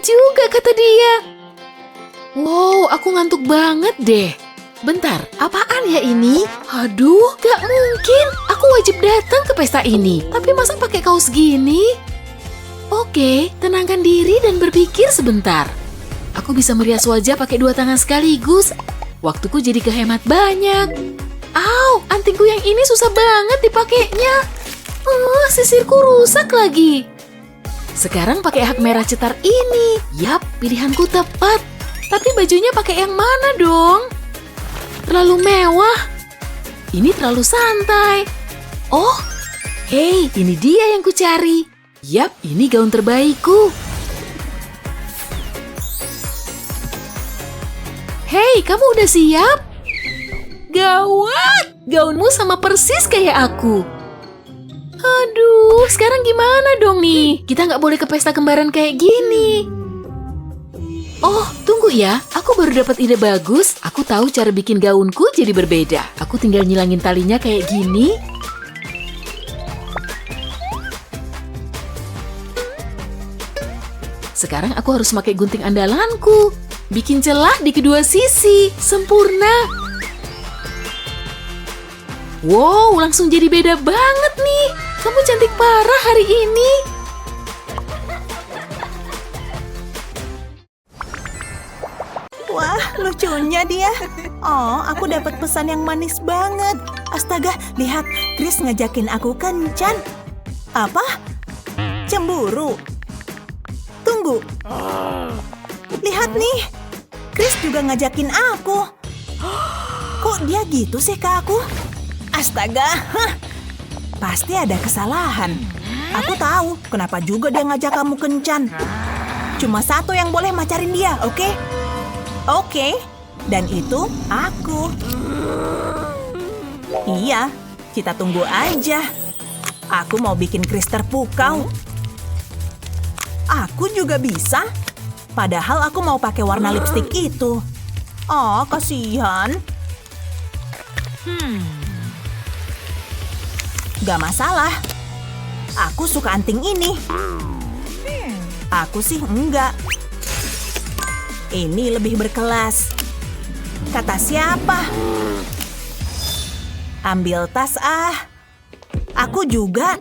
juga, kata dia. Wow, aku ngantuk banget deh. Bentar, apaan ya ini? Aduh, gak mungkin. Aku wajib datang ke pesta ini. Tapi masa pakai kaos gini? Oke, tenangkan diri dan berpikir sebentar. Aku bisa merias wajah pakai 2 tangan sekaligus. Waktuku jadi kehemat banyak. Au, antingku yang ini susah banget dipakainya. Sisirku rusak lagi. Sekarang pakai hak merah cetar ini. Yap, pilihanku tepat. Tapi bajunya pakai yang mana dong? Terlalu mewah. Ini terlalu santai. Oh, hei, ini dia yang kucari. Yap, ini gaun terbaikku. Hei, kamu udah siap? Gawat, gaunmu sama persis kayak aku. Aduh, sekarang gimana dong nih? Kita nggak boleh ke pesta kembaran kayak gini. Oh, tunggu ya. Aku baru dapat ide bagus. Aku tahu cara bikin gaunku jadi berbeda. Aku tinggal nyilangin talinya kayak gini. Sekarang aku harus pakai gunting andalanku. Bikin celah di kedua sisi. Sempurna. Wow, langsung jadi beda banget nih. Kamu cantik parah hari ini. Wah, lucunya dia. Oh, aku dapat pesan yang manis banget. Astaga, lihat, Chris ngajakin aku kencan. Apa? Cemburu? Tunggu. Lihat nih, Chris juga ngajakin aku. Kok dia gitu sih ke aku? Astaga, pasti ada kesalahan. Aku tahu kenapa juga dia ngajak kamu kencan. Cuma satu yang boleh macarin dia, oke? Oke, dan itu aku. Iya, kita tunggu aja. Aku mau bikin Chris terpukau. Aku juga bisa. Padahal aku mau pakai warna lipstik itu. Oh, kasihan. Gak masalah. Aku suka anting ini. Aku sih enggak. Ini lebih berkelas. Kata siapa? Ambil tas ah. Aku juga.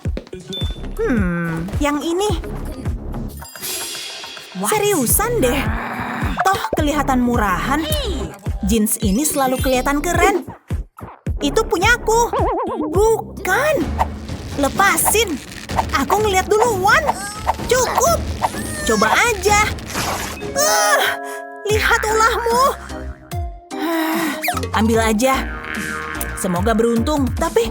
Yang ini. Seriusan deh. Toh kelihatan murahan. Jeans ini selalu kelihatan keren. Itu punyaku. Bukan. Lepasin. Aku ngeliat duluan. Cukup. Coba aja. Lihat ulahmu. Ambil aja. Semoga beruntung. Tapi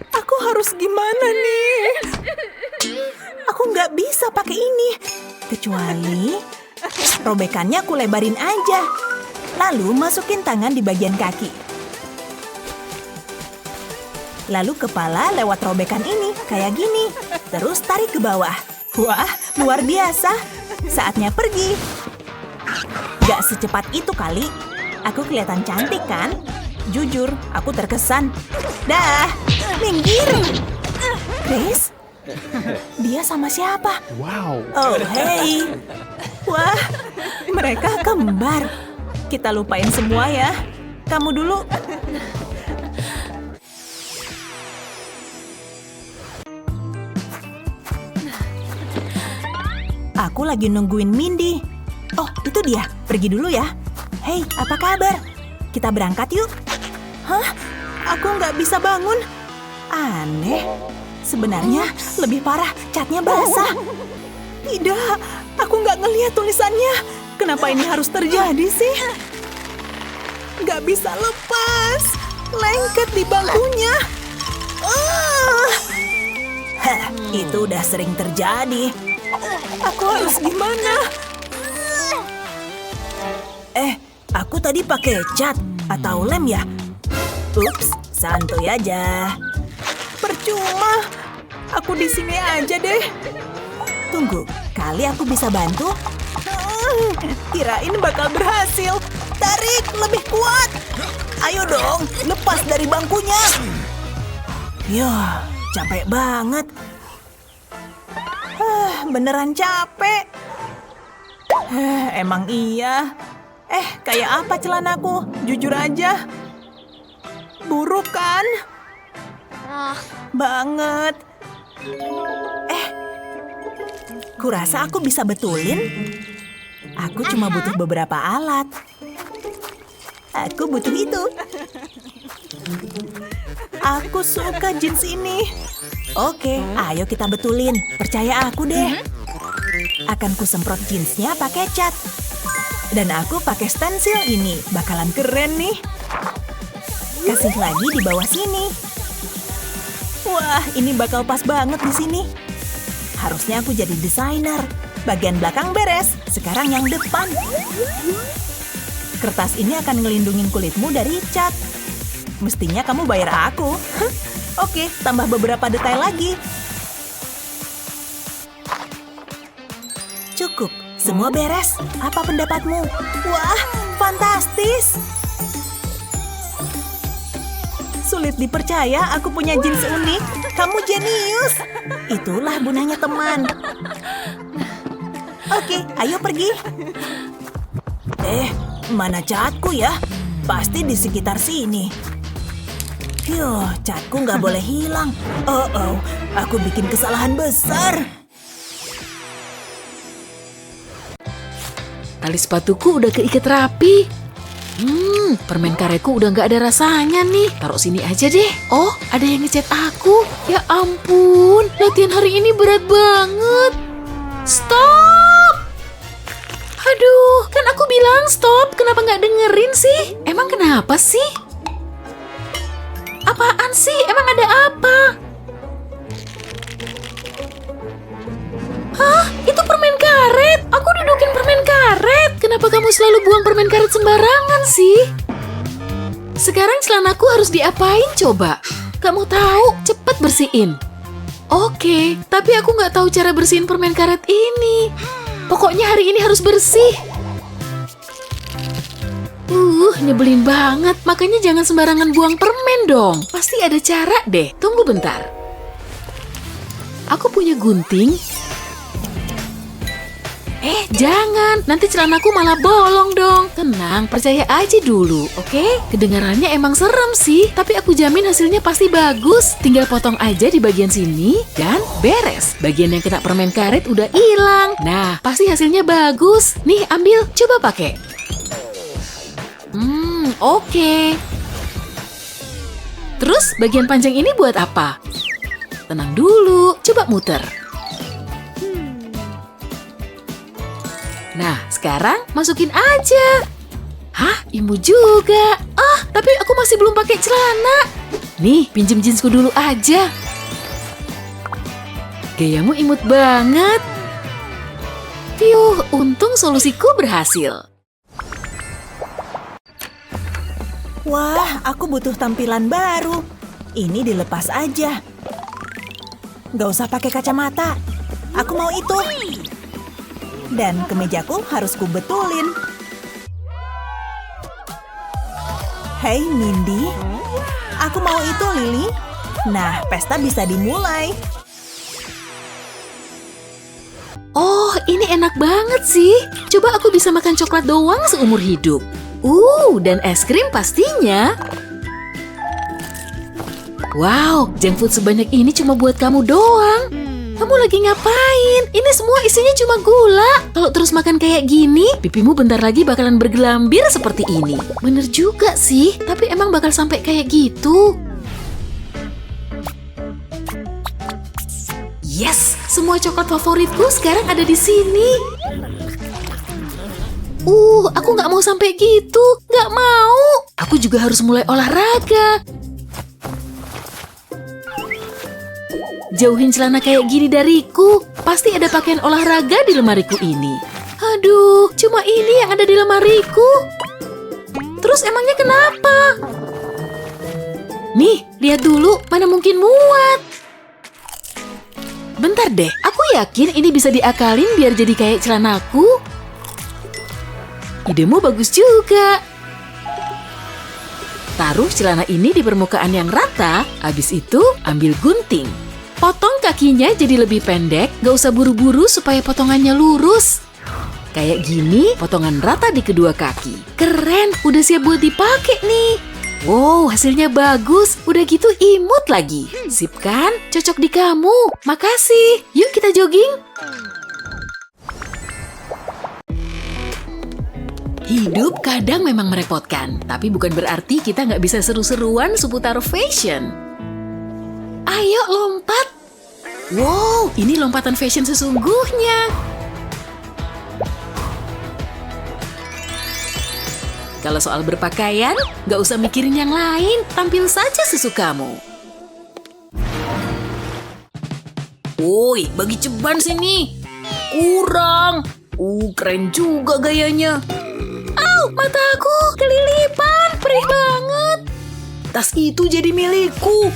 aku harus gimana nih? Aku nggak bisa pakai ini. Kecuali robekannya aku lebarin aja. Lalu masukin tangan di bagian kaki. Lalu kepala lewat robekan ini, kayak gini. Terus tarik ke bawah. Wah, luar biasa. Saatnya pergi. Gak secepat itu kali. Aku kelihatan cantik kan? Jujur, aku terkesan. Dah, minggir. Chris? Dia sama siapa? Wow. Oh, hey. Wah, mereka kembar. Kita lupain semua ya. Kamu dulu. Aku lagi nungguin Mindy. Oh, itu dia. Pergi dulu ya. Hei, apa kabar? Kita berangkat yuk. Hah? Aku nggak bisa bangun. Aneh. Sebenarnya lebih parah, catnya basah. Tidak, aku nggak ngeliat tulisannya. Kenapa ini harus terjadi sih? Nggak bisa lepas. Lengket di bangkunya. Itu udah sering terjadi. Aku harus gimana? Aku tadi pakai cat atau lem ya? Ups, santuy aja. Percuma. Aku di sini aja deh. Tunggu, kali aku bisa bantu? Kirain bakal berhasil. Tarik lebih kuat. Ayo dong, lepas dari bangkunya. Yah, capek banget. Beneran capek. Emang iya. Kayak apa celanaku? Jujur aja. Buruk kan? Banget. Kurasa aku bisa betulin. Aku cuma butuh beberapa alat. Aku butuh itu. Aku suka jeans ini. Oke, ayo kita betulin. Percaya aku deh. Akan kusemprot jeansnya pakai cat. Dan aku pakai stensil ini. Bakalan keren nih. Kasih lagi di bawah sini. Wah, ini bakal pas banget di sini. Harusnya aku jadi desainer. Bagian belakang beres. Sekarang yang depan. Kertas ini akan ngelindungin kulitmu dari cat. Mestinya kamu bayar aku. Oke, tambah beberapa detail lagi. Cukup, semua beres. Apa pendapatmu? Wah, fantastis! Sulit dipercaya aku punya jeans unik. Kamu jenius. Itulah gunanya teman. Oke, ayo pergi. Mana catku ya? Pasti di sekitar sini. Catku nggak boleh hilang. Aku bikin kesalahan besar. Tali sepatuku udah keikat rapi. Permen karetku udah nggak ada rasanya nih. Taruh sini aja deh. Oh, ada yang ngechat aku. Ya ampun, latihan hari ini berat banget. Stop! Aduh, kan aku bilang stop. Kenapa nggak dengerin sih? Emang kenapa sih? Apaan sih? Emang ada apa? Hah? Itu permen karet? Aku dudukin permen karet. Kenapa kamu selalu buang permen karet sembarangan sih? Sekarang celanaku harus diapain coba? Kamu tahu? Cepet bersihin. Oke, tapi aku nggak tahu cara bersihin permen karet ini. Pokoknya hari ini harus bersih. Nyebelin banget. Makanya jangan sembarangan buang permen dong. Pasti ada cara deh. Tunggu bentar. Aku punya gunting. Jangan. Nanti celanaku malah bolong dong. Tenang, percaya aja dulu, oke? Kedengarannya emang serem sih. Tapi aku jamin hasilnya pasti bagus. Tinggal potong aja di bagian sini dan beres. Bagian yang kena permen karet udah hilang. Nah, pasti hasilnya bagus. Nih, ambil. Coba pakai. Oke. Terus bagian panjang ini buat apa? Tenang dulu, coba muter. Nah, sekarang masukin aja. Hah, imut juga. Tapi aku masih belum pakai celana. Nih, pinjem jeansku dulu aja. Gayamu imut banget. Untung solusiku berhasil. Wah, aku butuh tampilan baru. Ini dilepas aja. Gak usah pakai kacamata. Aku mau itu. Dan kemejaku harus kubetulin. Hei Mindy, aku mau itu Lily. Nah, pesta bisa dimulai. Oh, ini enak banget sih. Coba aku bisa makan coklat doang seumur hidup. Dan es krim pastinya. Wow, junk food sebanyak ini cuma buat kamu doang. Kamu lagi ngapain? Ini semua isinya cuma gula. Kalau terus makan kayak gini, pipimu bentar lagi bakalan bergelambir seperti ini. Bener juga sih, tapi emang bakal sampai kayak gitu. Yes, semua coklat favoritku sekarang ada di sini. Aku nggak mau sampai gitu. Nggak mau. Aku juga harus mulai olahraga. Jauhin celana kayak gini dariku. Pasti ada pakaian olahraga di lemariku ini. Aduh, cuma ini yang ada di lemariku. Terus emangnya kenapa? Nih, lihat dulu. Mana mungkin muat. Bentar deh, aku yakin ini bisa diakalin biar jadi kayak celanaku. Idemu bagus juga. Taruh celana ini di permukaan yang rata, habis itu ambil gunting. Potong kakinya jadi lebih pendek, gak usah buru-buru supaya potongannya lurus. Kayak gini, potongan rata di kedua kaki. Keren, udah siap buat dipakai nih. Wow, hasilnya bagus. Udah gitu imut lagi. Sip kan? Cocok di kamu. Makasih. Yuk kita jogging. Hidup kadang memang merepotkan, tapi bukan berarti kita nggak bisa seru-seruan seputar fashion. Ayo lompat. Wow, ini lompatan fashion sesungguhnya. Kalau soal berpakaian, nggak usah mikirin yang lain, tampil saja sesukamu. Woi, bagi ceban sini. Kurang. Keren juga gayanya. Au, mataku kelilipan, perih banget. Tas itu jadi milikku.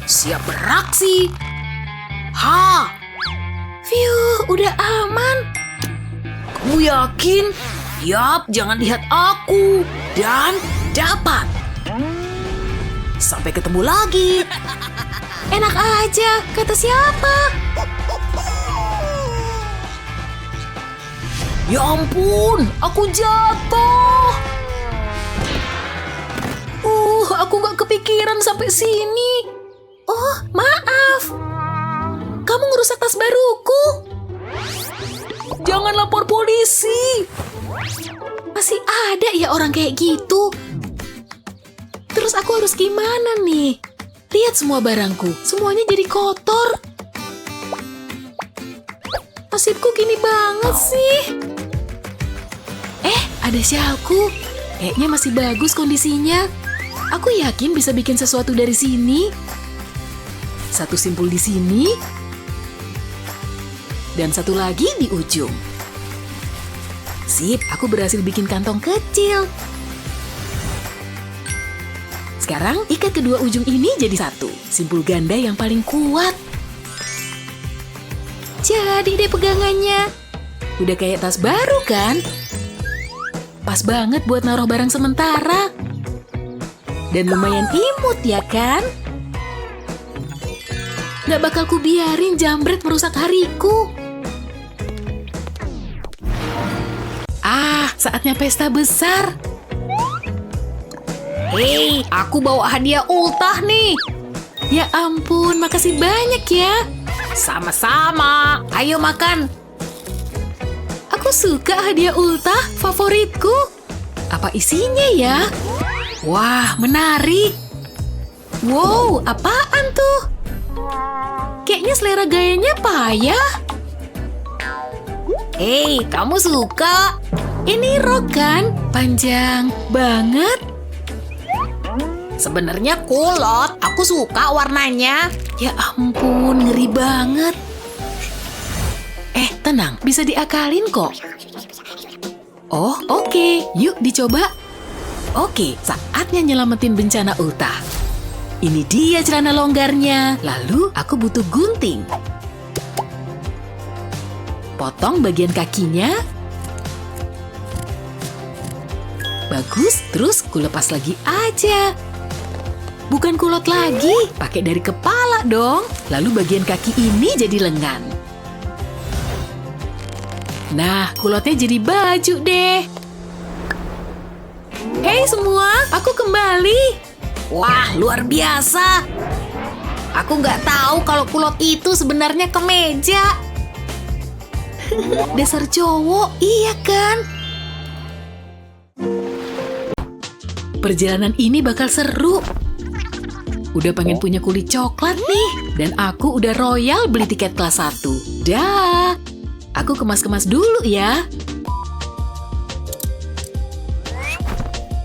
Siap beraksi. Ha! Phew, udah aman. Kamu yakin? Yap, jangan lihat aku. Dan dapat. Sampai ketemu lagi. Enak aja, kata siapa? Ya ampun, aku jatuh. Aku gak kepikiran sampai sini. Oh, maaf. Kamu ngerusak tas baruku. Jangan lapor polisi. Masih ada ya orang kayak gitu. Terus aku harus gimana nih? Lihat semua barangku, semuanya jadi kotor. Nasibku gini banget sih. Ada syalku. Kayaknya masih bagus kondisinya. Aku yakin bisa bikin sesuatu dari sini. Satu simpul di sini. Dan satu lagi di ujung. Sip, aku berhasil bikin kantong kecil. Sekarang ikat kedua ujung ini jadi satu. Simpul ganda yang paling kuat. Jadi deh pegangannya. Udah kayak tas baru kan? Pas banget buat naruh barang sementara. Dan lumayan imut ya kan? Gak bakal ku biarin jambret merusak hariku. Saatnya pesta besar. Hei, aku bawa hadiah ultah nih. Ya ampun, makasih banyak ya. Sama-sama, ayo makan. Aku suka hadiah ultah, favoritku. Apa isinya ya? Wah, menarik. Wow, apaan tuh? Kayaknya selera gayanya payah. Hei, kamu suka? Ini rok kan? Panjang banget. Sebenarnya kulot, aku suka warnanya. Ya ampun, ngeri banget. Tenang, bisa diakalin kok. Oh, oke. Yuk dicoba. Oke, saatnya nyelamatin bencana ultah. Ini dia celana longgarnya. Lalu aku butuh gunting. Potong bagian kakinya. Bagus, terus kulepas lagi aja. Bukan kulot lagi, pakai dari kepala dong. Lalu bagian kaki ini jadi lengan. Nah, kulotnya jadi baju deh. Hei semua, aku kembali. Wah, luar biasa. Aku nggak tahu kalau kulot itu sebenarnya kemeja. Dasar cowok, iya kan? Perjalanan ini bakal seru. Udah pengen punya kulit coklat nih. Dan aku udah royal beli tiket kelas 1. Dah. Aku kemas-kemas dulu ya.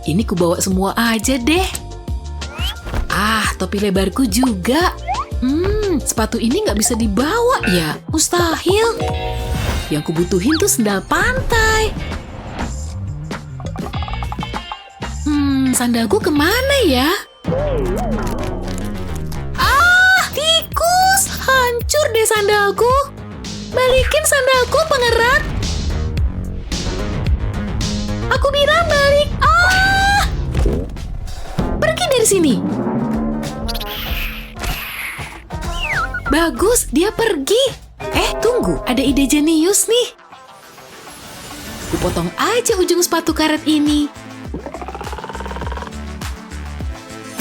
Ini kubawa semua aja deh. Topi lebarku juga. Sepatu ini nggak bisa dibawa ya. Mustahil. Yang kubutuhin tuh sendal pantai. Sandalku kemana ya? Tikus! Hancur deh sandalku. Balikin sandalku, pengerat. Aku bilang balik. Pergi dari sini. Bagus, dia pergi. Tunggu, ada ide jenius nih. Kupotong aja ujung sepatu karet ini.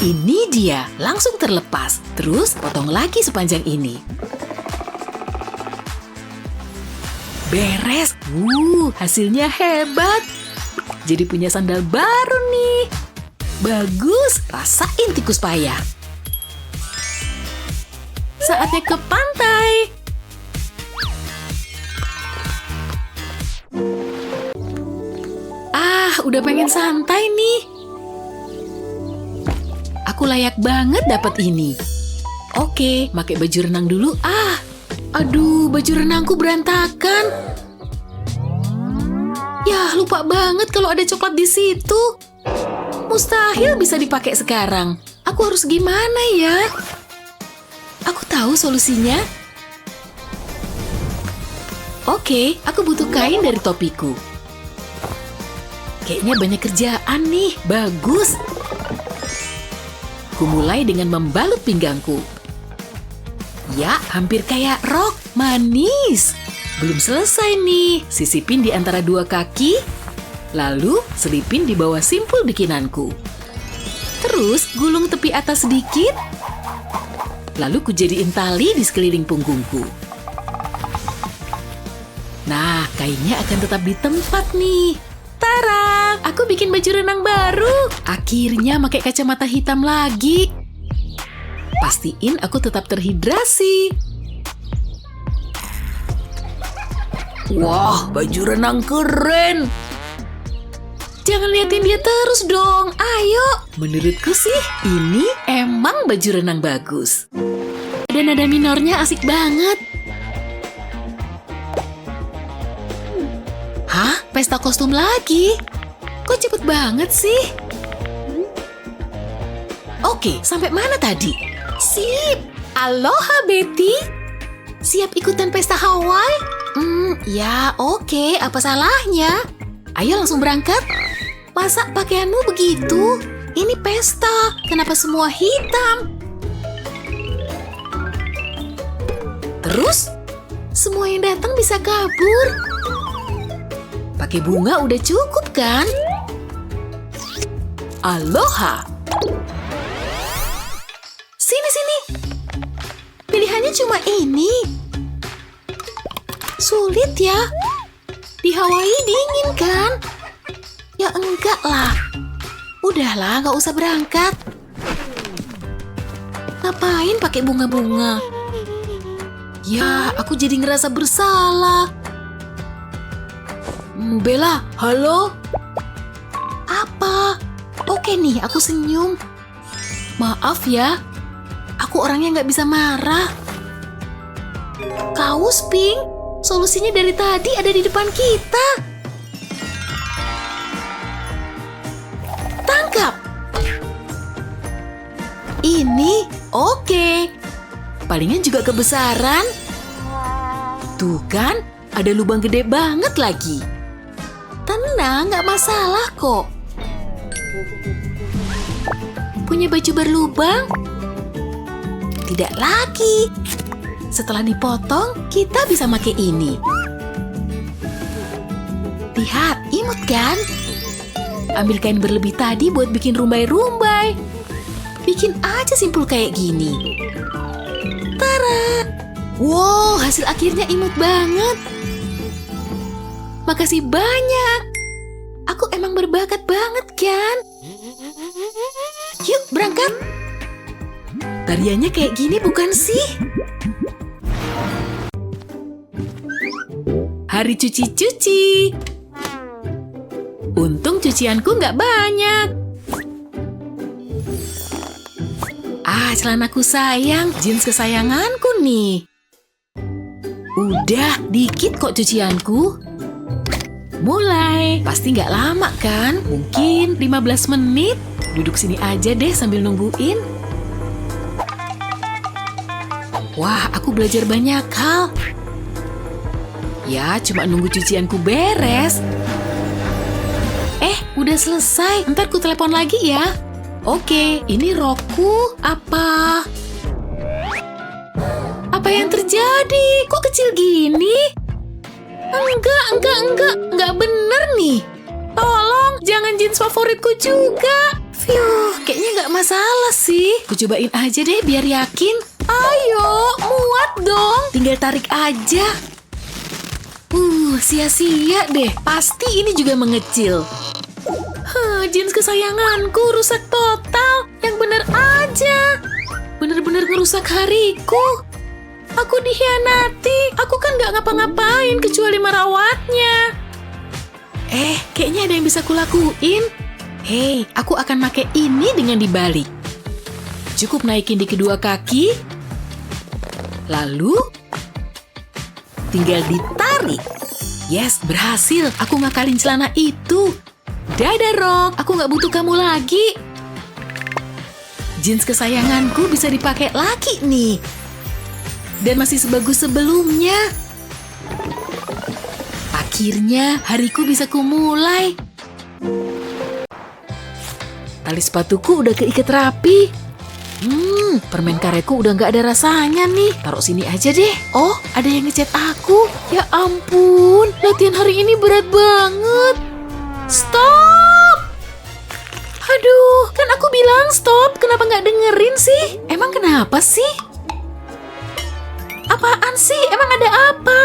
Ini dia, langsung terlepas. Terus potong lagi sepanjang ini. Beres. Hasilnya hebat. Jadi punya sandal baru nih. Bagus, rasain tikus payah. Saatnya ke pantai. Udah pengen santai nih. Aku layak banget dapat ini. Oke, pakai baju renang dulu. Aduh, baju renangku berantakan. Yah, lupa banget kalau ada coklat di situ. Mustahil bisa dipakai sekarang. Aku harus gimana ya? Aku tahu solusinya. Oke, aku butuh kain dari topiku. Kayaknya banyak kerjaan nih. Bagus. Kumulai dengan membalut pinggangku. Ya, hampir kayak rok. Manis. Belum selesai nih. Sisipin di antara dua kaki. Lalu selipin di bawah simpul bikinanku. Terus gulung tepi atas sedikit. Lalu kujadiin tali di sekeliling punggungku. Nah, kainnya akan tetap di tempat nih. Tara, aku bikin baju renang baru. Akhirnya pakai kacamata hitam lagi. Pastiin aku tetap terhidrasi. Wah, baju renang keren. Jangan liatin dia terus dong. Ayo. Menurutku sih, ini emang baju renang bagus. Dan nada minornya asik banget. Hah? Pesta kostum lagi? Kok cepet banget sih? Oke, sampai mana tadi? Sip! Aloha, Betty! Siap ikutan pesta Hawaii? Ya oke, apa salahnya? Ayo langsung berangkat. Masa pakaianmu begitu? Ini pesta, kenapa semua hitam? Terus, semua yang datang bisa kabur. Pakai bunga udah cukup kan? Aloha! Sini. Pilihannya cuma ini. Sulit ya. Di Hawaii dingin kan? Ya enggak lah. Udahlah, nggak usah berangkat. Ngapain pakai bunga-bunga? Ya, aku jadi ngerasa bersalah. Bella, halo? Apa? Oke nih, aku senyum. Maaf ya, aku orangnya nggak bisa marah. Kaos pink, solusinya dari tadi ada di depan kita. Tangkap. Ini oke. Palingan juga kebesaran. Tuh kan, ada lubang gede banget lagi. Tenang, nggak masalah kok. Punya baju berlubang? Tidak lagi. Setelah dipotong, kita bisa pakai ini. Lihat, imut kan? Ambil kain berlebih tadi buat bikin rumbai-rumbai. Bikin aja simpul kayak gini. Tara! Wow, hasil akhirnya imut banget. Makasih banyak. Aku emang berbakat banget kan? Yuk, berangkat. Tariannya kayak gini bukan sih? Hari cuci-cuci. Untung cucianku nggak banyak. Celanaku sayang, jeans kesayanganku nih. Udah, dikit kok cucianku. Mulai, pasti nggak lama kan? Mungkin 15 menit. Duduk sini aja deh sambil nungguin. Wah, aku belajar banyak hal. Ya, cuma nunggu cucianku beres. Udah selesai. Ntar ku telepon lagi ya. Oke, ini rokku. Apa Apa yang terjadi? Kok kecil gini? Enggak bener nih. Tolong, jangan jeans favoritku juga. Kayaknya nggak masalah sih. Aku cobain aja deh biar yakin. Ayo, muat dong. Tinggal tarik aja. Sia-sia deh. Pasti ini juga mengecil. Jeans kesayanganku rusak total. Yang bener aja. Bener-bener ngerusak hariku. Aku dikhianati. Aku kan nggak ngapa-ngapain kecuali merawatnya. Kayaknya ada yang bisa kulakuin. Hei, aku akan pakai ini dengan dibalik. Cukup naikin di kedua kaki. Lalu, tinggal ditarik. Yes, berhasil. Aku ngakalin celana itu. Dadah, Rock. Aku nggak butuh kamu lagi. Jeans kesayanganku bisa dipakai lagi nih. Dan masih sebagus sebelumnya. Akhirnya, hariku bisa kumulai. Tali sepatuku udah keikat rapi. Permen karetku udah nggak ada rasanya nih. Taruh sini aja deh. Oh, ada yang ngechat aku. Ya ampun, latihan hari ini berat banget. Stop! Aduh, kan aku bilang stop. Kenapa nggak dengerin sih? Emang kenapa sih? Apaan sih? Emang ada apa?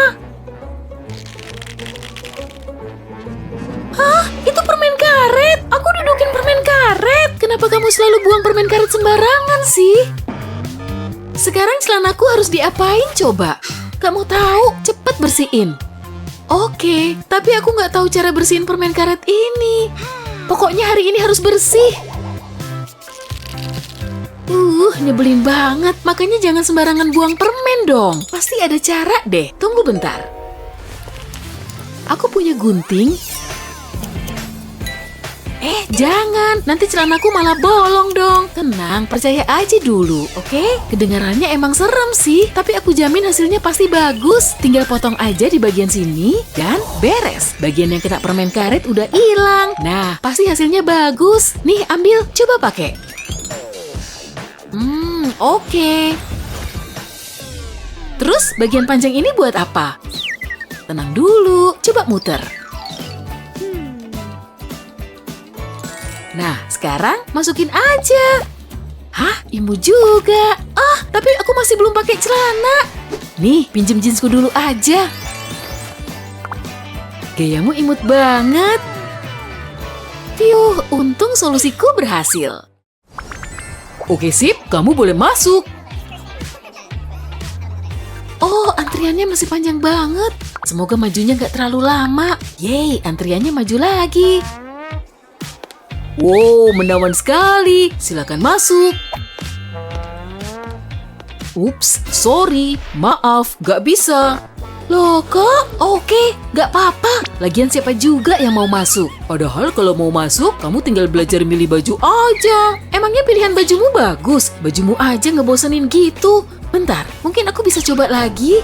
Hah? Itu permen karet? Aku dudukin permen karet. Kenapa kamu selalu buang permen karet sembarangan sih? Sekarang celanaku harus diapain coba? Kamu tahu, cepet bersihin. Oke, tapi aku nggak tahu cara bersihin permen karet ini. Pokoknya hari ini harus bersih. Nyebelin banget. Makanya jangan sembarangan buang permen dong. Pasti ada cara deh. Tunggu bentar. Aku punya gunting. Jangan. Nanti celanaku malah bolong dong. Tenang, percaya aja dulu, oke? Kedengarannya emang serem sih. Tapi aku jamin hasilnya pasti bagus. Tinggal potong aja di bagian sini. Dan beres. Bagian yang kena permen karet udah hilang. Nah, pasti hasilnya bagus. Nih, ambil. Coba pakai. Oke. Terus bagian panjang ini buat apa? Tenang dulu. Coba muter. Nah, sekarang masukin aja. Hah, imut juga. Tapi aku masih belum pakai celana. Nih, pinjem jeansku dulu aja. Gayamu imut banget. Untung solusiku berhasil. Oke, sip. Kamu boleh masuk. Oh, antriannya masih panjang banget. Semoga majunya nggak terlalu lama. Yeay, antriannya maju lagi. Wow, menawan sekali. Silakan masuk. Ups, sorry. Maaf, gak bisa. Loh, kok? Oke, gak apa-apa. Lagian siapa juga yang mau masuk? Padahal kalau mau masuk, kamu tinggal belajar milih baju aja. Emangnya pilihan bajumu bagus? Bajumu aja ngebosenin gitu. Bentar, mungkin aku bisa coba lagi.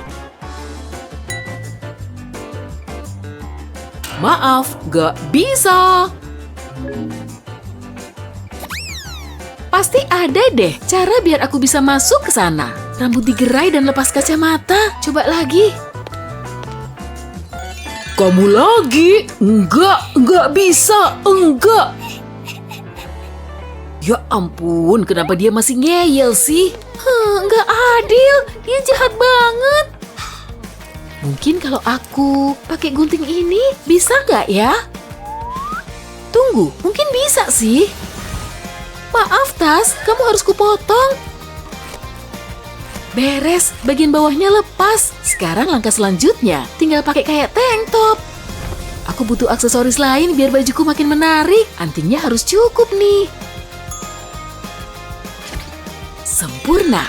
Maaf, gak bisa. Pasti ada deh cara biar aku bisa masuk ke sana. Rambut digerai dan lepas kacamata. Coba lagi. Kamu lagi? Enggak bisa. Enggak. Ya ampun, kenapa dia masih ngeyel sih? Enggak adil. Dia jahat banget. Mungkin kalau aku pakai gunting ini, bisa nggak ya? Tunggu, mungkin bisa sih. Maaf, Tas, kamu harus kupotong. Beres, bagian bawahnya lepas. Sekarang langkah selanjutnya, tinggal pakai kayak tank top. Aku butuh aksesoris lain biar bajuku makin menarik. Antingnya harus cukup nih. Sempurna.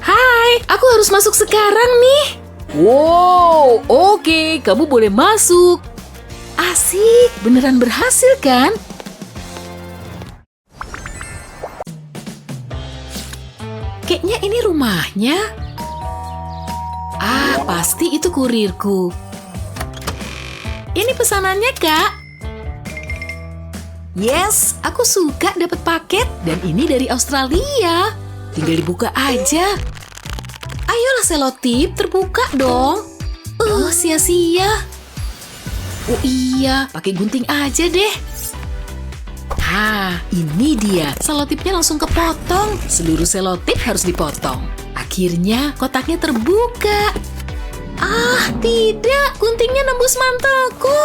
Hai, aku harus masuk sekarang nih. Wow, oke, kamu boleh masuk. Asik, beneran berhasil kan? Kayaknya ini rumahnya. Pasti itu kurirku. Ini pesanannya, Kak. Yes, aku suka dapat paket dan ini dari Australia. Tinggal dibuka aja. selotip terbuka dong. Sia-sia. Oh iya, pakai gunting aja deh. Ini dia. Selotipnya langsung kepotong. Seluruh selotip harus dipotong. Akhirnya kotaknya terbuka. Tidak. Guntingnya nembus mantelku.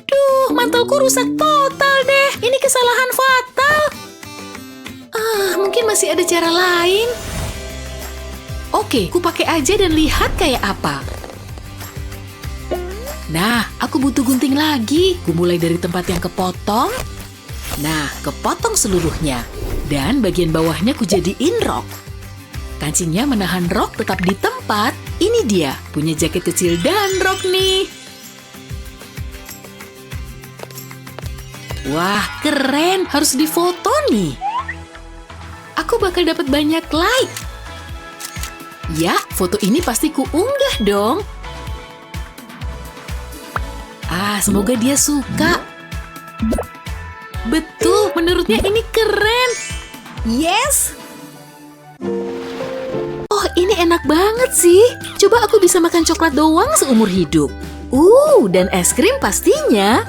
Duh, mantelku rusak total deh. Ini kesalahan fatal. Mungkin masih ada cara lain. Oke, ku pakai aja dan lihat kayak apa. Nah, aku butuh gunting lagi. Ku mulai dari tempat yang kepotong. Nah, kepotong seluruhnya. Dan bagian bawahnya ku jadiin rok. Kancingnya menahan rok tetap di tempat. Ini dia, punya jaket kecil dan rok nih. Wah, keren. Harus difoto nih. Aku bakal dapat banyak like. Ya, foto ini pasti ku unggah dong. Semoga dia suka. Betul, menurutnya ini keren. Yes! Oh, ini enak banget sih. Coba aku bisa makan coklat doang seumur hidup. Dan es krim pastinya.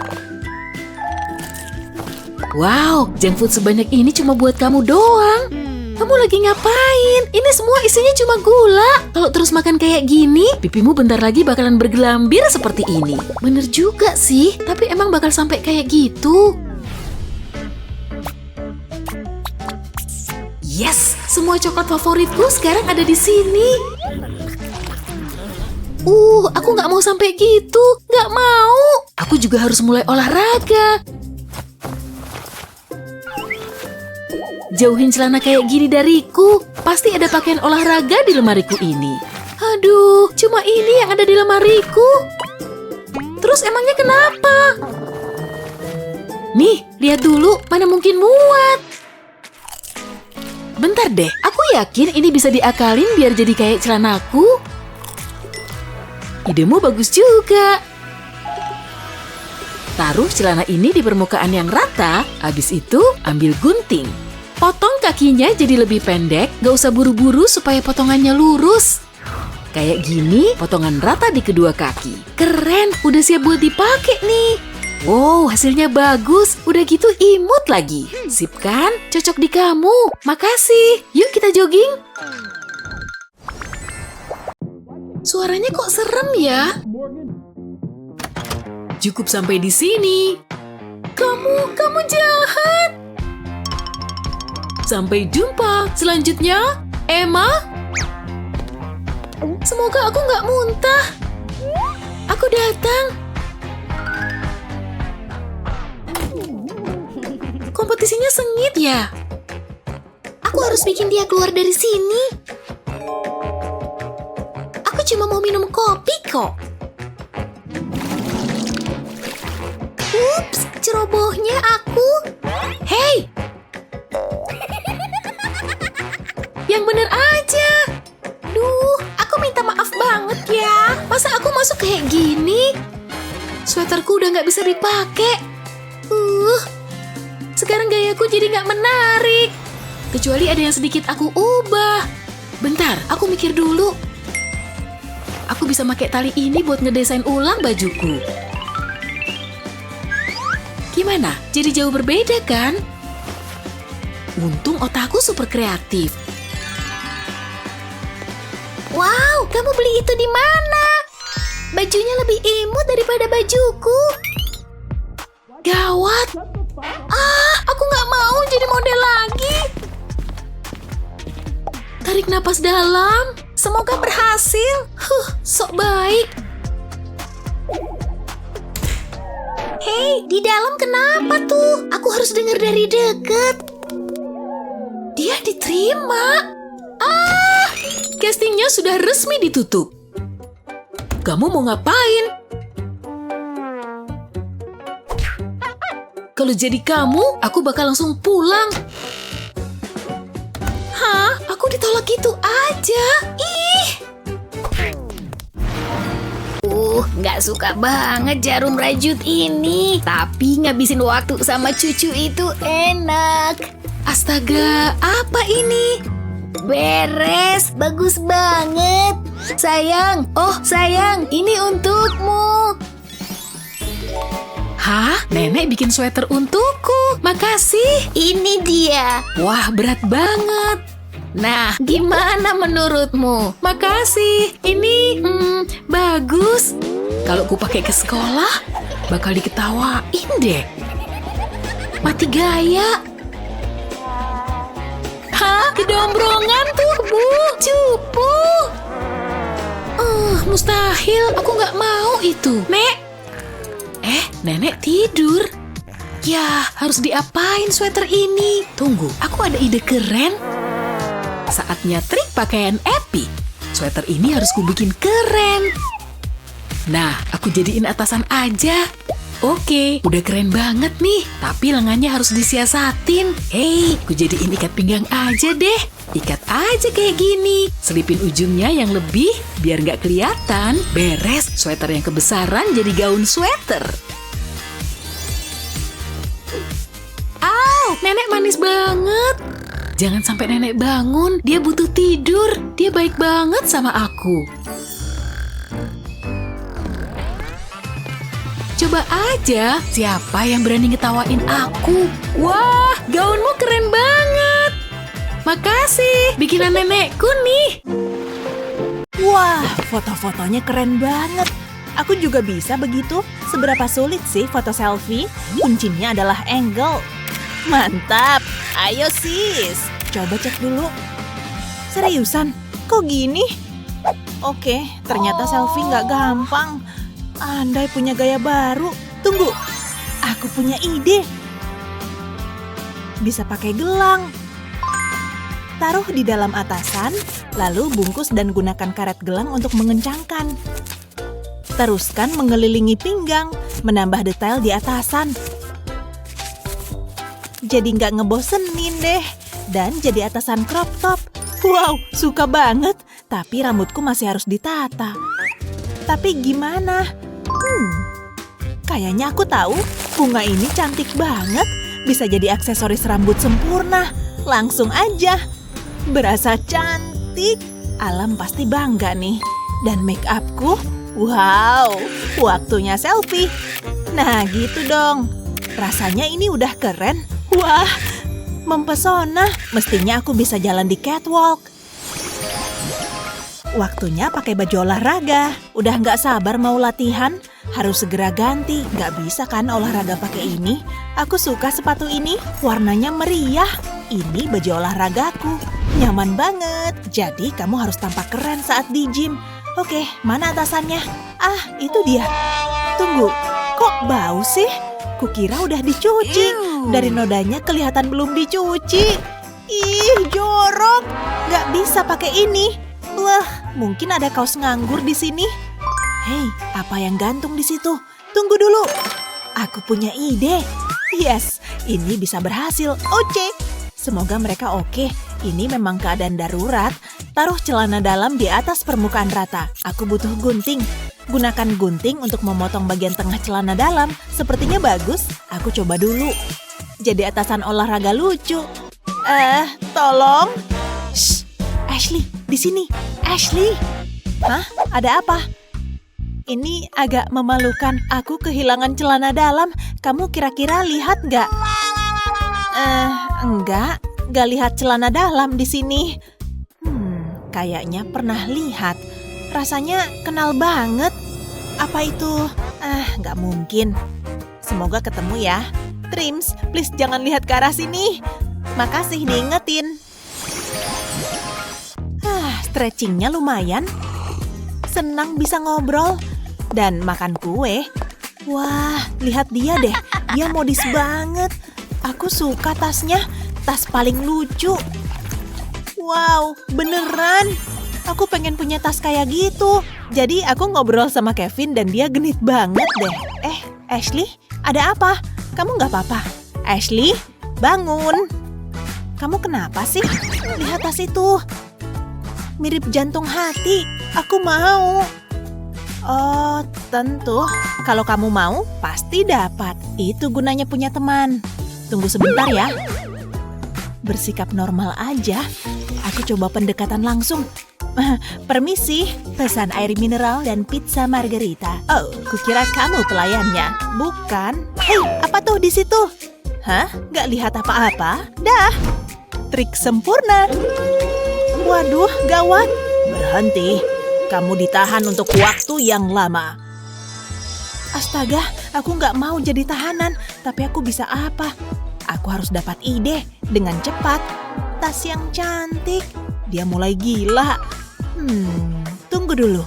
Wow, junk food sebanyak ini cuma buat kamu doang. Kamu lagi ngapain? Ini semua isinya cuma gula. Kalau terus makan kayak gini, pipimu bentar lagi bakalan bergelambir seperti ini. Bener juga sih, tapi emang bakal sampai kayak gitu. Yes, semua coklat favoritku sekarang ada di sini. Aku nggak mau sampai gitu. Nggak mau. Aku juga harus mulai olahraga. Jauhin celana kayak gini dariku. Pasti ada pakaian olahraga di lemariku ini. Aduh, cuma ini yang ada di lemariku. Terus emangnya kenapa? Nih, lihat dulu, mana mungkin muat. Bentar deh, aku yakin ini bisa diakalin biar jadi kayak celanaku. Idemu bagus juga. Taruh celana ini di permukaan yang rata, habis itu ambil gunting. Potong kakinya jadi lebih pendek, gak usah buru-buru supaya potongannya lurus. Kayak gini, potongan rata di kedua kaki. Keren, udah siap buat dipakai nih. Wow, hasilnya bagus. Udah gitu imut lagi. Sip kan? Cocok di kamu. Makasih. Yuk kita jogging. Suaranya kok serem ya? Cukup sampai di sini. Kamu jahat. Sampai jumpa selanjutnya, Emma. Semoga aku nggak muntah. Aku datang. Kompetisinya sengit ya? Aku harus bikin dia keluar dari sini. Aku cuma mau minum kopi kok. Ups, cerobohnya aku. Hey! Yang bener aja. Duh, aku minta maaf banget ya. Masa aku masuk kayak gini? Sweaterku udah nggak bisa dipakai. Sekarang gayaku jadi nggak menarik. Kecuali ada yang sedikit aku ubah. Bentar, aku mikir dulu. Aku bisa pakai tali ini buat ngedesain ulang bajuku. Gimana? Jadi jauh berbeda kan? Untung otakku super kreatif. Wow, kamu beli itu di mana? Bajunya lebih imut daripada bajuku. Gawat. Aku nggak mau jadi model lagi. Tarik napas dalam. Semoga berhasil. Sok baik. Hei, di dalam kenapa tuh? Aku harus dengar dari deket. Dia diterima. Castingnya sudah resmi ditutup. Kamu mau ngapain? Kalau jadi kamu, aku bakal langsung pulang. Hah? Aku ditolak gitu aja? Ih! Nggak suka banget jarum rajut ini. Tapi ngabisin waktu sama cucu itu enak. Astaga, apa ini? Beres, bagus banget. Sayang, sayang, ini untukmu. Hah? Nenek bikin sweater untukku. Makasih. Ini dia. Wah, berat banget. Nah, gimana menurutmu? Makasih. Ini bagus. Kalau ku pakai ke sekolah, bakal diketawain deh. Mati gaya. Hah? Kedombrongan tuh, Bu. Cupu. Mustahil. Aku nggak mau itu. Nek. Nenek tidur. Ya, harus diapain sweater ini? Tunggu, aku ada ide keren. Saatnya trik pakaian Epi. Sweater ini harus kubikin keren. Nah, aku jadiin atasan aja. Oke, udah keren banget nih. Tapi lengannya harus disiasatin. Hei, ku jadiin ikat pinggang aja deh. Ikat aja kayak gini. Selipin ujungnya yang lebih biar nggak kelihatan. Beres, sweater yang kebesaran jadi gaun sweater. Au, nenek manis banget. Jangan sampai nenek bangun. Dia butuh tidur. Dia baik banget sama aku. Coba aja, siapa yang berani ngetawain aku? Wah, gaunmu keren banget. Makasih, bikinan nenekku nih. Wah, foto-fotonya keren banget. Aku juga bisa begitu. Seberapa sulit sih foto selfie? Kuncinya adalah angle. Mantap. Ayo sis, coba cek dulu. Seriusan, kok gini? Oke, ternyata selfie nggak gampang. Andai punya gaya baru. Tunggu, aku punya ide. Bisa pakai gelang. Taruh di dalam atasan, lalu bungkus dan gunakan karet gelang untuk mengencangkan. Teruskan mengelilingi pinggang, menambah detail di atasan. Jadi nggak ngebosenin deh. Dan jadi atasan crop top. Wow, suka banget. Tapi rambutku masih harus ditata. Tapi gimana? Kayaknya aku tahu. Bunga ini cantik banget. Bisa jadi aksesoris rambut sempurna. Langsung aja. Berasa cantik. Alam pasti bangga nih. Dan make upku, wow, waktunya selfie. Nah gitu dong. Rasanya ini udah keren. Wah, mempesona. Mestinya aku bisa jalan di catwalk. Waktunya pakai baju olahraga. Udah nggak sabar mau latihan. Harus segera ganti. Nggak bisa kan olahraga pakai ini. Aku suka sepatu ini. Warnanya meriah. Ini baju olahragaku. Nyaman banget. Jadi kamu harus tampak keren saat di gym. Oke, mana atasannya? Ah, itu dia. Tunggu, kok bau sih? Kukira udah dicuci. Dari nodanya kelihatan belum dicuci. Ih, jorok. Nggak bisa pakai ini. Wah, mungkin ada kaos nganggur di sini. Hei, apa yang gantung di situ? Tunggu dulu. Aku punya ide. Yes, ini bisa berhasil. Oke. Semoga mereka oke. Ini memang keadaan darurat. Taruh celana dalam di atas permukaan rata. Aku butuh gunting. Gunakan gunting untuk memotong bagian tengah celana dalam. Sepertinya bagus. Aku coba dulu. Jadi atasan olahraga lucu. Tolong. Shh, Ashley, di sini. Ashley. Hah? Ada apa? Ini agak memalukan. Aku kehilangan celana dalam. Kamu kira-kira lihat nggak? Enggak. Nggak lihat celana dalam di sini. Kayaknya pernah lihat. Rasanya kenal banget. Apa itu? Nggak mungkin. Semoga ketemu ya. Trims, please jangan lihat ke arah sini. Makasih diingetin. Stretchingnya lumayan. Senang bisa ngobrol. Dan makan kue. Wah, lihat dia deh. Dia modis banget. Aku suka tasnya. Tas paling lucu. Wow, beneran. Aku pengen punya tas kayak gitu. Jadi aku ngobrol sama Kevin dan dia genit banget deh. Ashley, ada apa? Kamu nggak apa-apa? Ashley, bangun. Kamu kenapa sih? Lihat tas itu. Mirip jantung hati. Aku mau. Oh, tentu. Kalau kamu mau, pasti dapat. Itu gunanya punya teman. Tunggu sebentar ya. Bersikap normal aja. Aku coba pendekatan langsung. Permisi, pesan air mineral dan pizza margarita. Oh, kukira kamu pelayannya. Bukan. Hei, apa tuh di situ? Hah? Nggak lihat apa-apa? Dah. Trik sempurna. Waduh, gawat. Berhenti. Kamu ditahan untuk waktu yang lama. Astaga, aku nggak mau jadi tahanan. Tapi aku bisa apa? Aku harus dapat ide dengan cepat. Tas yang cantik. Dia mulai gila. Tunggu dulu.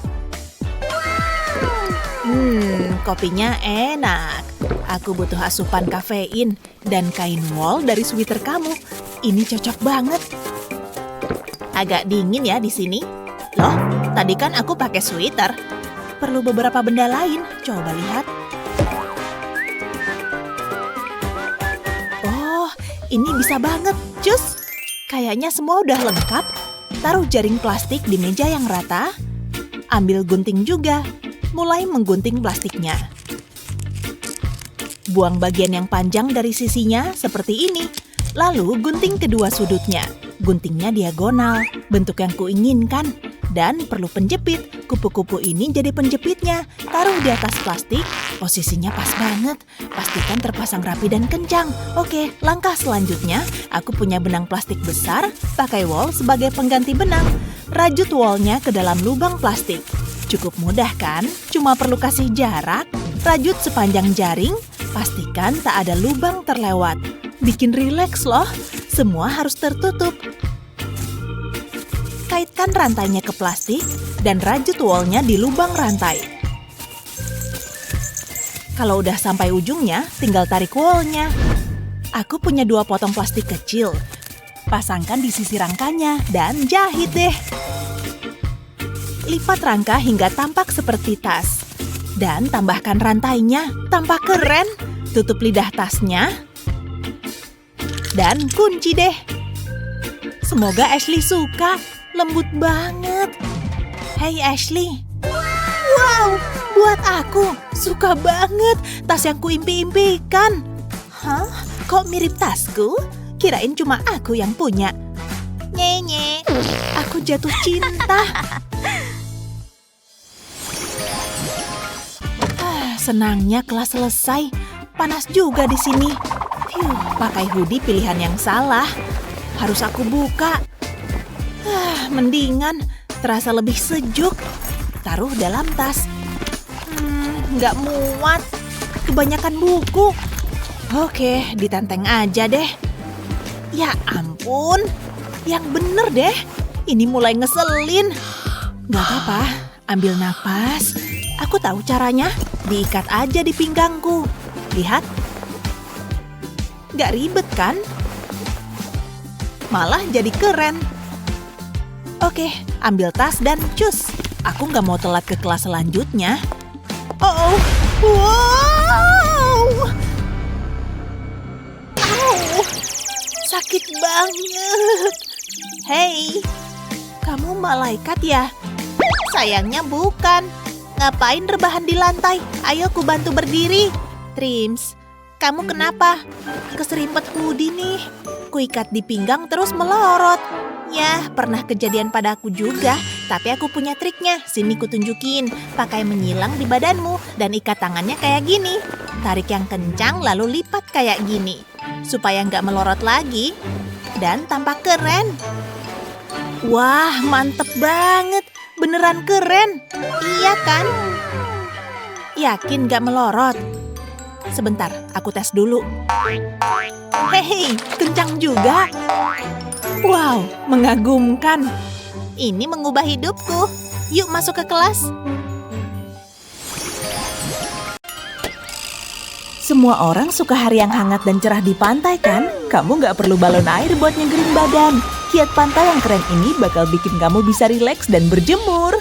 Kopinya enak. Aku butuh asupan kafein dan kain wol dari sweater kamu. Ini cocok banget. Agak dingin ya di sini. Loh, tadi kan aku pakai sweater. Perlu beberapa benda lain. Coba lihat. Oh, ini bisa banget. Cus, kayaknya semua udah lengkap. Taruh jaring plastik di meja yang rata. Ambil gunting juga. Mulai menggunting plastiknya. Buang bagian yang panjang dari sisinya seperti ini. Lalu gunting kedua sudutnya. Guntingnya diagonal, bentuk yang kuinginkan. Dan perlu penjepit. Kupu-kupu ini jadi penjepitnya. Taruh di atas plastik. Posisinya pas banget. Pastikan terpasang rapi dan kencang. Oke, langkah selanjutnya. Aku punya benang plastik besar. Pakai wol sebagai pengganti benang. Rajut wolnya ke dalam lubang plastik. Cukup mudah kan? Cuma perlu kasih jarak. Rajut sepanjang jaring. Pastikan tak ada lubang terlewat. Bikin rileks loh. Semua harus tertutup. Kaitkan rantainya ke plastik dan rajut wolnya di lubang rantai. Kalau udah sampai ujungnya, tinggal tarik wolnya. Aku punya 2 potong plastik kecil. Pasangkan di sisi rangkanya dan jahit deh. Lipat rangka hingga tampak seperti tas. Dan tambahkan rantainya. Tampak keren. Tutup lidah tasnya. Dan kunci deh. Semoga Ashley suka. Lembut banget. Hey Ashley. Wow, buat aku. Suka banget. Tas yang kuimpi-impikan. Hah? Kok mirip tasku? Kirain cuma aku yang punya. Nye-nye. Aku jatuh cinta. Senangnya kelas selesai. Panas juga di sini. Pakai hoodie pilihan yang salah. Harus aku buka. Mendingan, terasa lebih sejuk. Taruh dalam tas. Nggak muat. Kebanyakan buku. Oke, ditenteng aja deh. Ya ampun. Yang bener deh. Ini mulai ngeselin. Nggak apa-apa, ambil napas. Aku tahu caranya. Diikat aja di pinggangku. Lihat. Nggak ribet kan? Malah jadi keren. Oke, ambil tas dan cus. Aku nggak mau telat ke kelas selanjutnya. Oh, wow! Au, sakit banget. Hei, kamu malaikat ya? Sayangnya bukan. Ngapain rebahan di lantai? Ayo ku bantu berdiri. Trims, kamu kenapa? Keserimpet hoodie nih. Kuikat di pinggang terus melorot. Ya, pernah kejadian padaku juga. Tapi aku punya triknya. Sini kutunjukin. Pakai menyilang di badanmu dan ikat tangannya kayak gini. Tarik yang kencang lalu lipat kayak gini. Supaya nggak melorot lagi. Dan tampak keren. Wah, mantep banget. Beneran keren. Iya kan? Yakin gak melorot? Sebentar, aku tes dulu. Hei, kencang juga. Wow, mengagumkan. Ini mengubah hidupku. Yuk masuk ke kelas. Semua orang suka hari yang hangat dan cerah di pantai kan? Kamu gak perlu balon air buat nyegerin badan. Kiat pantai yang keren ini bakal bikin kamu bisa rileks dan berjemur.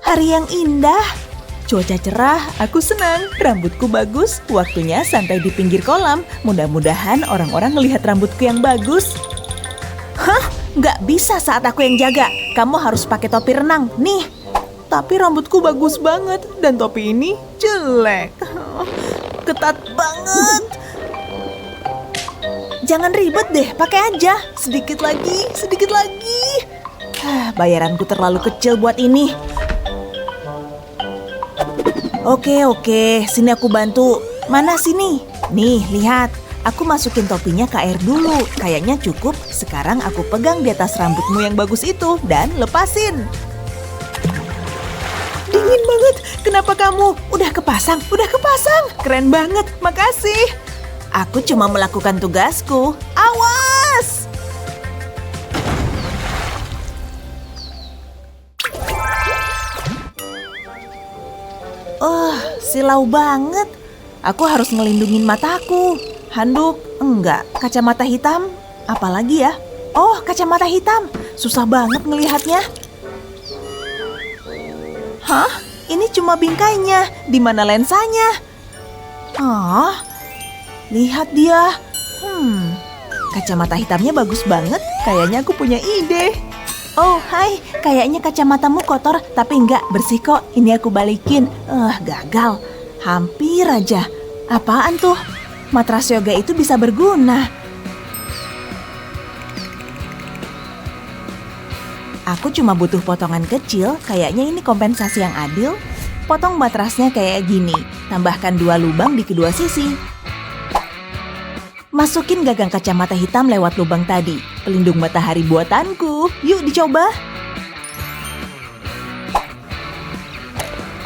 Hari yang indah. Cuaca cerah, aku senang. Rambutku bagus, waktunya santai di pinggir kolam. Mudah-mudahan orang-orang ngelihat rambutku yang bagus. Hah? Nggak bisa saat aku yang jaga. Kamu harus pakai topi renang. Nih. Tapi rambutku bagus banget. Dan topi ini jelek. Ketat banget. Jangan ribet deh, pakai aja. Sedikit lagi, sedikit lagi. Bayaranku terlalu kecil buat ini. Oke, sini aku bantu. Mana sini? Nih, lihat. Aku masukin topinya ke air dulu. Kayaknya cukup. Sekarang aku pegang di atas rambutmu yang bagus itu dan lepasin. Dingin banget. Kenapa kamu? Udah kepasang, udah kepasang. Keren banget, makasih. Aku cuma melakukan tugasku. Awas! Silau banget. Aku harus ngelindungin mataku. Handuk, enggak. Kacamata hitam, apalagi ya? Oh, kacamata hitam. Susah banget ngelihatnya. Hah? Ini cuma bingkainya. Di mana lensanya? Lihat dia. Kacamata hitamnya bagus banget. Kayaknya aku punya ide. Oh, hai. Kayaknya kacamatamu kotor, tapi enggak, bersih kok. Ini aku balikin. Gagal. Hampir aja. Apaan tuh? Matras yoga itu bisa berguna. Aku cuma butuh potongan kecil. Kayaknya ini kompensasi yang adil. Potong matrasnya kayak gini. Tambahkan 2 lubang di kedua sisi. Masukin gagang kacamata hitam lewat lubang tadi. Pelindung matahari buatanku. Yuk dicoba.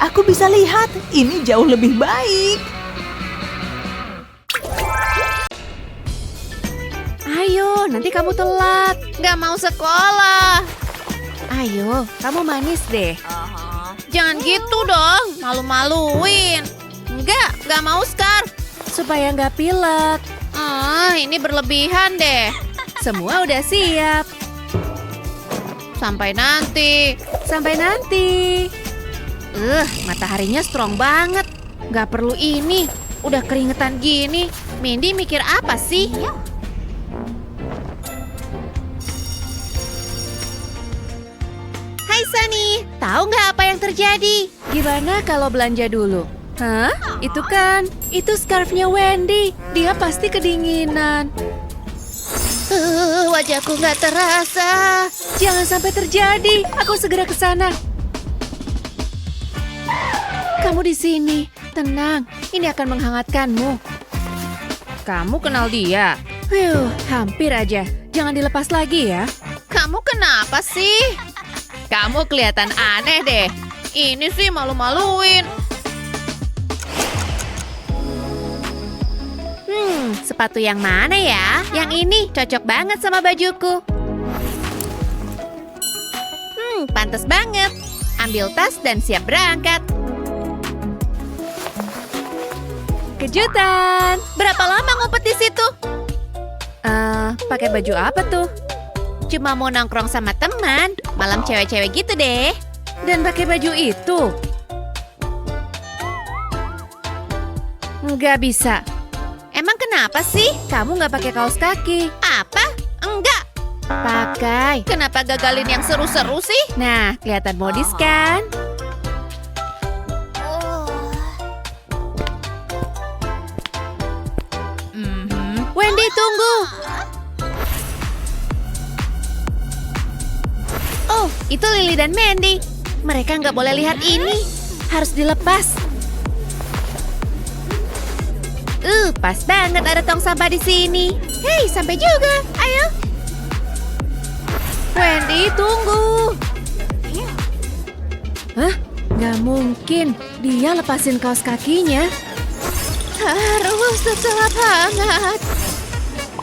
Aku bisa lihat. Ini jauh lebih baik. Ayo, nanti kamu telat. Nggak mau sekolah. Ayo, kamu manis deh. Jangan gitu dong, malu-maluin. Nggak mau Scar. Supaya nggak pilek. Ini berlebihan deh. Semua udah siap. Sampai nanti. Mataharinya strong banget. Nggak perlu ini. Udah keringetan gini. Mindy mikir apa sih? Hai Sunny, tahu nggak apa yang terjadi? Gimana kalau belanja dulu? Hah? Itu scarfnya Wendy. Dia pasti kedinginan. Wajahku nggak terasa. Jangan sampai terjadi. Aku segera ke sana. Kamu di sini. Tenang, ini akan menghangatkanmu. Kamu kenal dia? Hampir aja. Jangan dilepas lagi ya. Kamu kenapa sih? Kamu kelihatan aneh deh. Ini sih malu-maluin. Sepatu yang mana ya? Yang ini cocok banget sama bajuku. Pantas banget. Ambil tas dan siap berangkat. Kejutan. Berapa lama ngumpet di situ? Pakai baju apa tuh? Cuma mau nongkrong sama teman. Malam cewek-cewek gitu deh. Dan pakai baju itu? Nggak bisa. Emang kenapa sih? Kamu nggak pakai kaos kaki. Apa? Enggak. Pakai. Kenapa gagalin yang seru-seru sih? Nah, kelihatan modis kan? Wendy, tunggu. Oh, itu Lily dan Mandy. Mereka nggak boleh lihat ini. Harus dilepas. Pas banget ada tong sampah di sini. Hei, sampai juga. Ayo. Wendy, tunggu. Hah? Nggak mungkin. Dia lepasin kaos kakinya. Harus tetap hangat.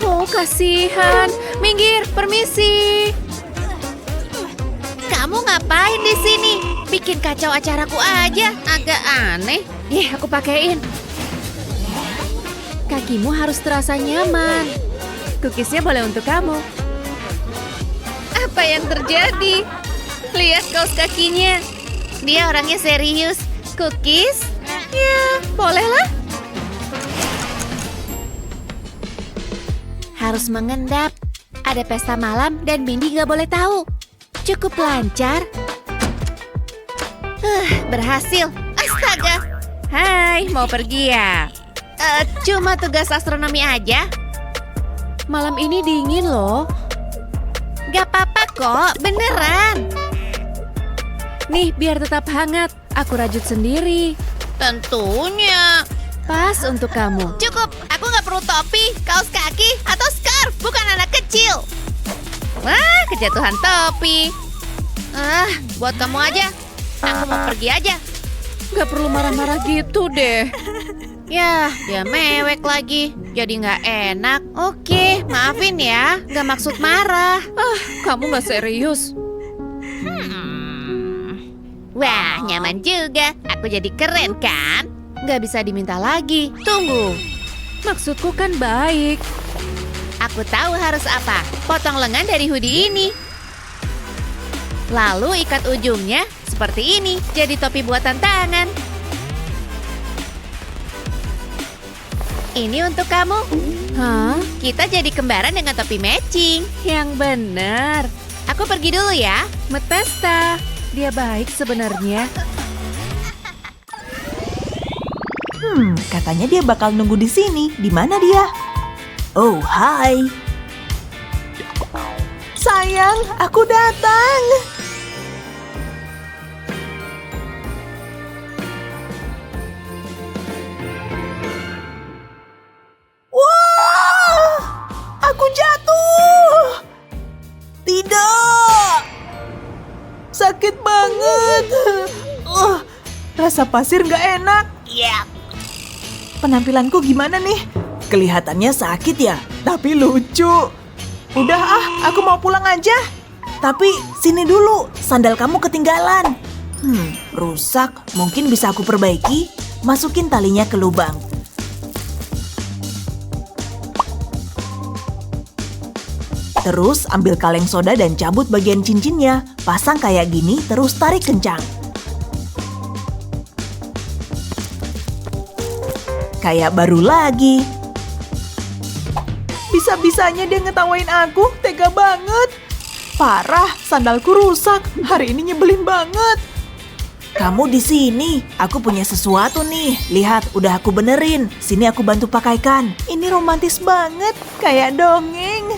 Oh, kasihan. Minggir, permisi. Kamu ngapain di sini? Bikin kacau acaraku aja. Agak aneh. Aku pakein. Kakimu harus terasa nyaman. Cookiesnya boleh untuk kamu. Apa yang terjadi? Lihat kaos kakinya. Dia orangnya serius. Cookies? Ya, bolehlah. Harus mengendap. Ada pesta malam dan Mindy nggak boleh tahu. Cukup lancar. Berhasil. Astaga. Hai, mau pergi ya? Cuma tugas astronomi aja. malam ini dingin loh. Gak apa-apa kok, beneran. Nih, biar tetap hangat, aku rajut sendiri. Tentunya. Pas untuk kamu. Cukup, aku nggak perlu topi, kaos kaki, atau scarf. Bukan anak kecil. Wah, kejatuhan topi. Buat kamu aja. Aku mau pergi aja. Gak perlu marah-marah gitu deh. Ya, dia mewek lagi. Jadi nggak enak. Oke, maafin ya. Nggak maksud marah. Kamu gak serius. Wah, nyaman juga. Aku jadi keren kan? Gak bisa diminta lagi. Tunggu. Maksudku kan baik. Aku tahu harus apa. Potong lengan dari hoodie ini. Lalu ikat ujungnya seperti ini. Jadi topi buatan tangan. Ini untuk kamu. Hah? Kita jadi kembaran dengan topi matching. Yang benar. Aku pergi dulu ya. Metesta. Dia baik sebenarnya. Katanya dia bakal nunggu di sini. Di mana dia? Oh, hai. Sayang, aku datang. Wah! Aku jatuh. Tidak. Sakit banget. Rasa pasir nggak enak. Penampilanku gimana nih? Kelihatannya sakit ya, tapi lucu. Udah aku mau pulang aja. Tapi sini dulu, sandal kamu ketinggalan. Rusak, mungkin bisa aku perbaiki. Masukin talinya ke lubang. Terus ambil kaleng soda dan cabut bagian cincinnya. Pasang kayak gini, terus tarik kencang. Kayak baru lagi. Bisa-bisanya dia ngetawain aku, tega banget. Parah, sandalku rusak. Hari ini nyebelin banget. Kamu di sini, aku punya sesuatu nih. Lihat, udah aku benerin. Sini aku bantu pakaikan. Ini romantis banget, kayak dongeng.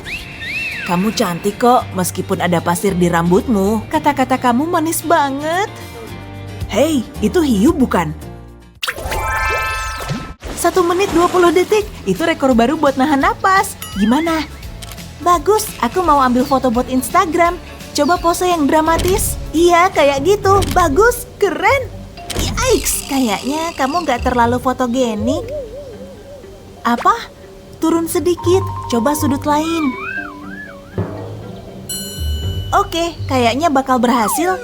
Kamu cantik kok, meskipun ada pasir di rambutmu. Kata-kata kamu manis banget. Hei, itu hiu bukan? 1 menit 20 detik, itu rekor baru buat nahan napas. Gimana? Bagus, aku mau ambil foto buat Instagram. Coba pose yang dramatis. Iya, kayak gitu. Bagus, keren. Yikes, kayaknya kamu gak terlalu fotogenik. Apa? Turun sedikit, coba sudut lain. Oke, kayaknya bakal berhasil.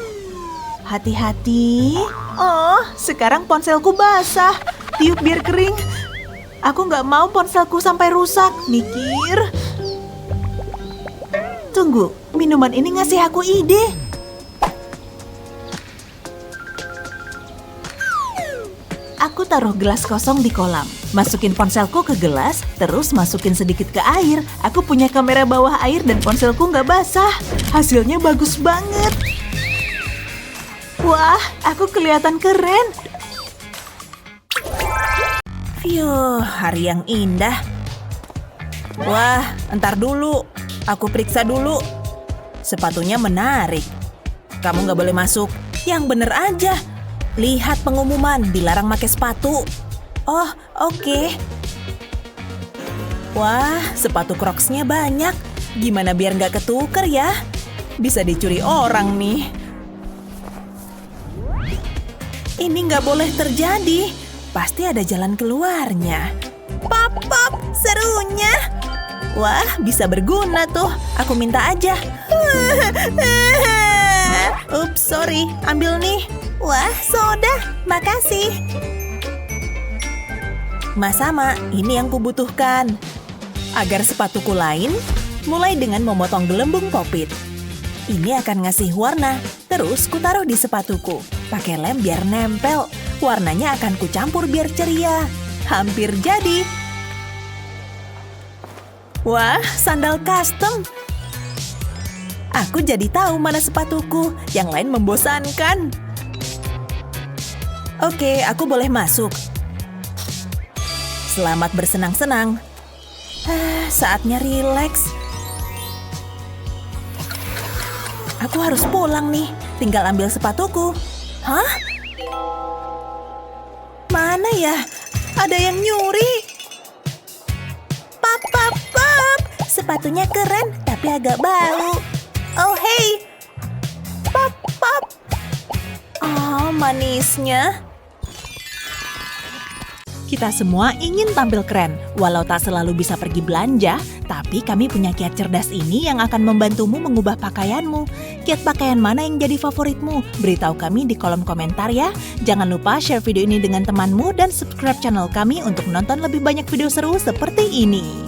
Hati-hati. Oh, sekarang ponselku basah. Tiup biar kering. Aku nggak mau ponselku sampai rusak. Mikir. Tunggu, minuman ini ngasih aku ide. Aku taruh gelas kosong di kolam. Masukin ponselku ke gelas, terus masukin sedikit ke air. Aku punya kamera bawah air dan ponselku nggak basah. Hasilnya bagus banget. Wah, aku kelihatan keren. Phew, hari yang indah. Wah, entar dulu. Aku periksa dulu. Sepatunya menarik. Kamu nggak boleh masuk. Yang bener aja. Lihat pengumuman, dilarang pakai sepatu. Oh, oke. Wah, sepatu Crocs-nya banyak. Gimana biar nggak ketuker ya? Bisa dicuri orang nih. Ini nggak boleh terjadi. Pasti ada jalan keluarnya. Pop, pop, serunya. Wah, bisa berguna tuh. Aku minta aja. Ups, sorry. Ambil nih. Wah, soda. Makasih. Sama-sama, ini yang kubutuhkan. Agar sepatuku lain, mulai dengan memotong gelembung popit. Ini akan ngasih warna. Terus kutaruh di sepatuku. Pakai lem biar nempel. Warnanya akan kucampur biar ceria. Hampir jadi. Wah, sandal custom. Aku jadi tahu mana sepatuku. Yang lain membosankan. Oke, aku boleh masuk. Selamat bersenang-senang. Saatnya rileks. Aku harus pulang nih. Tinggal ambil sepatuku. Hah? Mana ya? Ada yang nyuri. Pap, pap, pap. Sepatunya keren, tapi agak bau. Oh, hey. Pap, pap. Oh, manisnya. Kita semua ingin tampil keren. Walau tak selalu bisa pergi belanja, tapi kami punya kiat cerdas ini yang akan membantumu mengubah pakaianmu. Kiat pakaian mana yang jadi favoritmu? Beritahu kami di kolom komentar ya. Jangan lupa share video ini dengan temanmu dan subscribe channel kami untuk nonton lebih banyak video seru seperti ini.